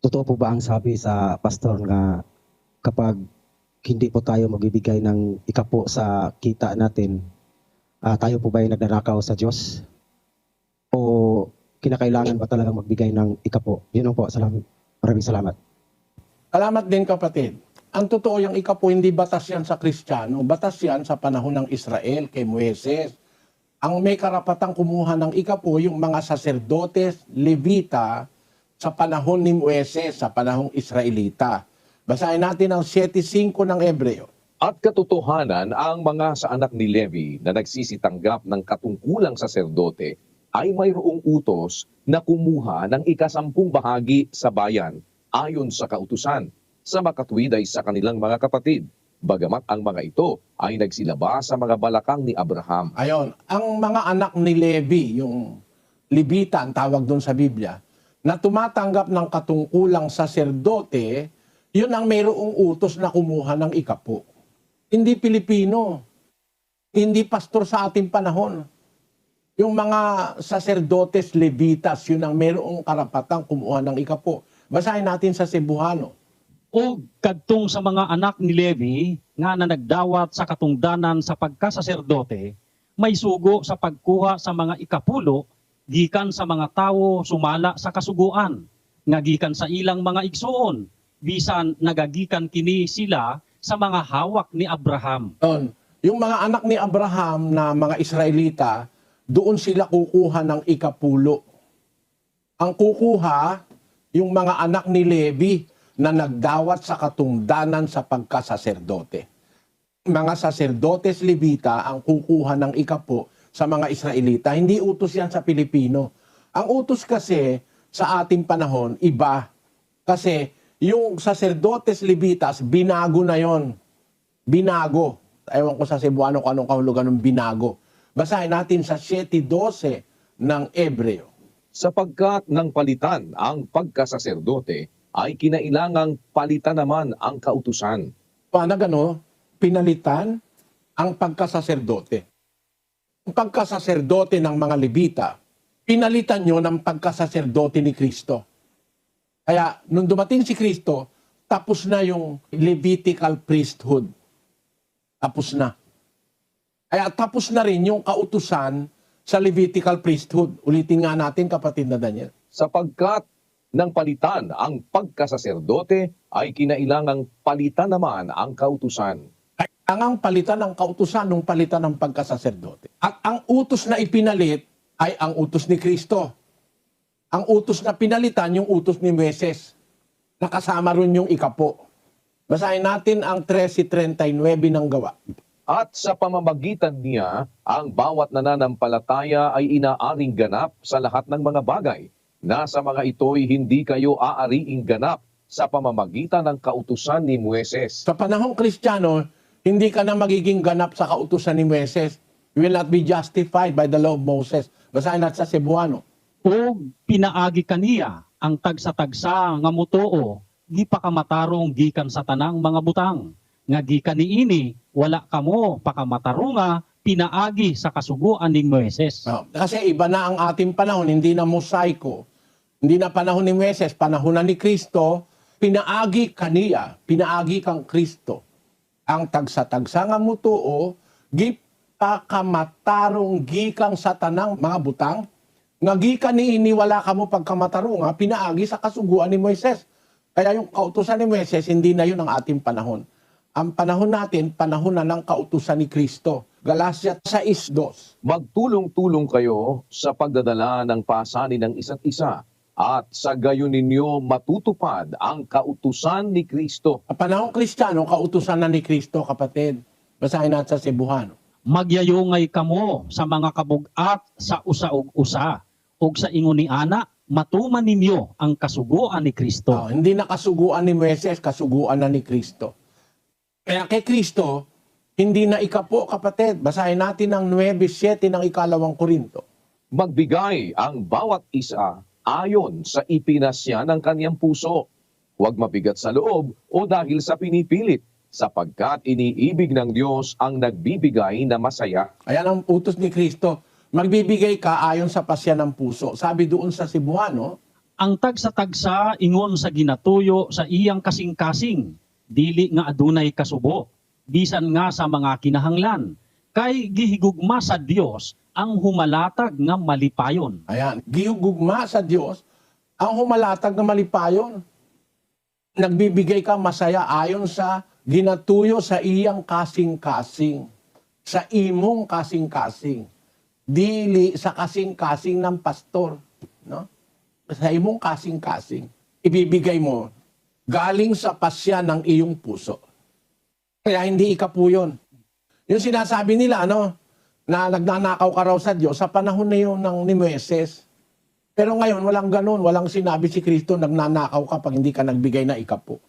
Totoo po ba ang sabi sa pastor nga kapag hindi po tayo magbibigay ng ikapo sa kita natin, tayo po ba ay nagnanakaw sa Diyos? O kinakailangan ba talagang magbigay ng ikapo? Yun lang po. Maraming salamat. Salamat din kapatid. Ang totoo yung ikapo, hindi batas yan sa Kristiyano. Batas yan sa panahon ng Israel kay Moises. Ang may karapatang kumuha ng ikapo yung mga saserdotes, Levita sa panahon ni Moises, sa panahong Israelita. Basahin natin ang 7:5 ng Hebreo. At katotohanan, ang mga sa anak ni Levi na nagsisitanggap ng katungkulang saserdote ay mayroong utos na kumuha ng ikasampung bahagi sa bayan ayon sa kautusan, sa makatwid ay sa kanilang mga kapatid, bagamat ang mga ito ay nagsilaba sa mga balakang ni Abraham. Ayon, ang mga anak ni Levi, yung Levita ang tawag doon sa Biblia, na tumatanggap ng katungkulang saserdote, yun ang mayroong utos na kumuha ng ikapo. Hindi Pilipino, hindi pastor sa ating panahon. Yung mga saserdotes, Levitas, yun ang mayroong karapatang kumuha ng ikapo. Basahin natin sa Cebuano. O kadtong sa mga anak ni Levi nga na nagdawat sa katungdanan sa pagkasaserdote, may sugo sa pagkuha sa mga ikapulo gikan sa mga tawo sumala sa kasuguan, nga gikan sa ilang mga igsoon, bisan nagagikan kini sila sa mga hawak ni Abraham. Yun. Yung mga anak ni Abraham na mga Israelita, doon sila kukuha ng ikapulo. Ang kukuha, yung mga anak ni Levi na nagdawat sa katungdanan sa pagkasaserdote. Mga saserdotes Levita ang kukuha ng ikapo sa mga Israelita. Hindi utos yan sa Pilipino. Ang utos kasi sa ating panahon, iba. Kasi yung saserdotes Levitas, binago na yon. Binago. Ewan ko sa Cebuano kung anong kahulugan ng binago. Basahin natin sa 7:12 ng Hebreo. Sapagkat ng palitan ang pagkasaserdote, ay kinailangang palitan naman ang kautusan. Paano gano? Pinalitan ang pagkasaserdote. Ang pagkasaserdote ng mga Levita, pinalitan nyo ng pagkasaserdote ni Kristo. Kaya, nung dumating si Kristo, tapos na yung Levitical priesthood. Tapos na. Kaya tapos na rin yung kautusan sa Levitical priesthood. Ulitin nga natin, kapatid na Daniel. Sapagkat ng palitan ang pagkasaserdote, ay kinailangang palitan naman ang kautusan. Kailangang palitan ang kautusan nung palitan ng pagkasaserdote. At ang utos na ipinalit ay ang utos ni Kristo. Ang utos na pinalitan, yung utos ni Moises. Nakasama rin yung ikapo. Basahin natin ang 13:39 ng gawa. At sa pamamagitan niya, ang bawat nananampalataya ay inaaring ganap sa lahat ng mga bagay, na sa mga ito'y hindi kayo aariing ganap sa pamamagitan ng kautusan ni Moises. Sa panahong Kristiyano, hindi ka na magiging ganap sa kautusan ni Moises. You will not be justified by the law of Moses. Basahin natin sa Cebuano. O pinaagi kaniya ang tagsa-tagsa nga motoo, di pa kamatarong gikan sa tanang mga butang. Nga gikan niini, wala kamo pakamatarunga, pinaagi sa kasuguan ni Moises. Kasi iba na ang ating panahon, hindi na mosaiko. Hindi na panahon ni Moises, panahon na ni Kristo, pinaagi kaniya, pinaagi kang Kristo. Ang tagsa-tagsa nga mutuo, gipakamatarong gikang sa tanang mga butang, nga gikan ni iniwala ka mo pagkamatarong, pinaagi sa kasuguan ni Moises. Kaya yung kautusan ni Moises, hindi na yun ang ating panahon. Ang panahon natin, panahon na ng kautusan ni Kristo. Galatia 6:2. Magtulong-tulong kayo sa pagdadala ng pasanin ng isa't isa, at sa gayon ninyo matutupad ang kautusan ni Kristo. Ang panahong Kristiyano, kautusan na ni Kristo, kapatid. Basahin natin sa Cebuano. Magyayungay kamo sa mga kabugat sa usa ug usa, ug sa ingon ni ana, matuman ninyo ang kasuguan ni Kristo. Hindi na kasuguan ni Moises, kasuguan na ni Kristo. Kaya kay Kristo, hindi na ikapo, kapatid. Basahin natin ang 9:7 ng 2 Korinto. Magbigay ang bawat isa ayon sa ipinasya ng kaniyang puso. Huwag mabigat sa loob o dahil sa pinipilit, sapagkat iniibig ng Diyos ang nagbibigay na masaya. Ayan ang utos ni Kristo. Magbibigay ka ayon sa pasya ng puso. Sabi doon sa Cebuano, ang tagsa-tagsa ingon sa ginatuyo sa iyang kasing-kasing, dili nga adunay kasubo, bisan nga sa mga kinahanglan, kay gihigugma sa Dios ang humalatag nga malipayon. Ayan, gihugugma sa Diyos ang humalatag na malipayon. Nagbibigay ka masaya ayon sa ginatuyo sa iyang kasing-kasing. Sa imong kasing-kasing. Dili sa kasing-kasing ng pastor. No? Sa imong kasing-kasing. Ibibigay mo galing sa pasya ng iyong puso. Kaya hindi ikapu yun. Yung sinasabi nila, na nagnanakaw ka raw sa Diyos, sa panahon na yun ni Moises. Pero ngayon, walang ganun. Walang sinabi si Kristo, nagnanakaw ka pag hindi ka nagbigay na ikapu.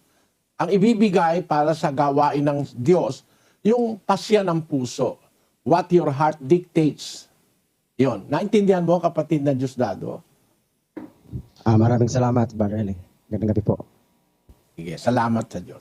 Ang ibibigay para sa gawain ng Diyos, yung pasya ng puso. What your heart dictates. Yun. Naintindihan mo, kapatid na Diosdado? Maraming salamat, Brother Eli. Gandang gabi po. Sige, salamat sa Diyos.